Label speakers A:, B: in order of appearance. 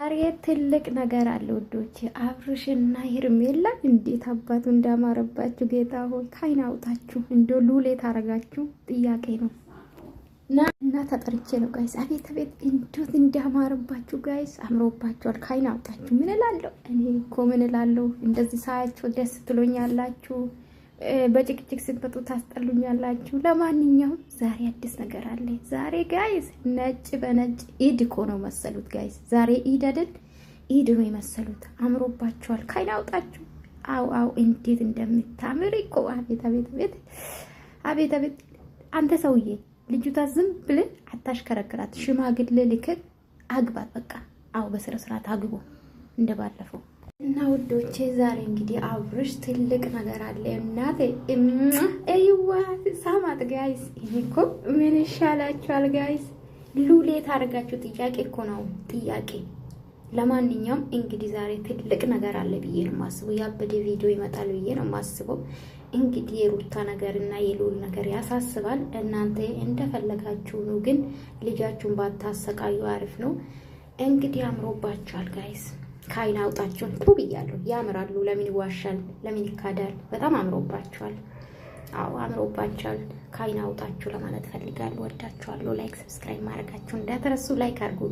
A: ዛሬ ትልቅ ነገር አለ ውዶች። አብርሽና ሄርሜላ እንዴት አባቱ እንዳማረባችሁ ጌታ ሆይ ካይን አውጣችሁ እንደ ሉሌ ታረጋችሁ ጥያቄ ነው። እና ተጠርቼ ነው ጋይስ። አቤት አቤት እንዴት እንዳማረባችሁ ጋይስ፣ አምሮባችኋል። ካይን አውጣችሁ ምን እላለሁ እኔ እኮ ምን እላለሁ። እንደዚህ ሳያችሁ ደስ ትሎኛላችሁ፣ በጭቅጭቅ ስትመጡ ታስጠሉኛላችሁ። ለማንኛውም ዛሬ አዲስ ነገር አለ። ዛሬ ጋይስ ነጭ በነጭ ኢድ እኮ ነው መሰሉት ጋይስ። ዛሬ ኢድ አይደል? ኢድ ነው የመሰሉት። አምሮባችኋል። ካይን አውጣችሁ። አው እንዴት እንደምታምር እኮ አቤት አቤት አቤት አቤት አቤት። አንተ ሰውዬ ልጅቷ ዝም ብለህ አታሽከረክራት። ሽማግሌ ልከህ አግባት በቃ። አው በስነ ስርዓት አግቦ እንደባለፈው። እና ውዶቼ ዛሬ እንግዲህ አብርሽ ትልቅ ነገር አለ። እናቴ አይዋ ሳማት ጋይስ። እኮ ምን ይሻላችኋል ጋይስ? ሉሌ ታርጋችሁ ጥያቄ እኮ ነው ጥያቄ። ለማንኛውም እንግዲህ ዛሬ ትልቅ ነገር አለ ብዬ ነው ማስበው። ያበደ ቪዲዮ ይመጣል ብዬ ነው ማስበው። እንግዲህ የሩታ ነገርና የሉል ነገር ያሳስባል። እናንተ እንደፈለጋችሁ ነው፣ ግን ልጃችሁን ባታሰቃዩ አሪፍ ነው። እንግዲህ አምሮባችኋል ጋይስ። ካይን አውጣችኋል ብያለሁ። ያምራሉ። ለምን ይዋሻል? ለምን ይካዳል? በጣም አምሮባችኋል። አዎ አምሮባችኋል። ካይን አውጣችሁ ለማለት ፈልጋለሁ። ወዳችኋለሁ። ላይክ ሰብስክራይብ ማድረጋችሁ እንዳትረሱ። ላይክ አድርጉ።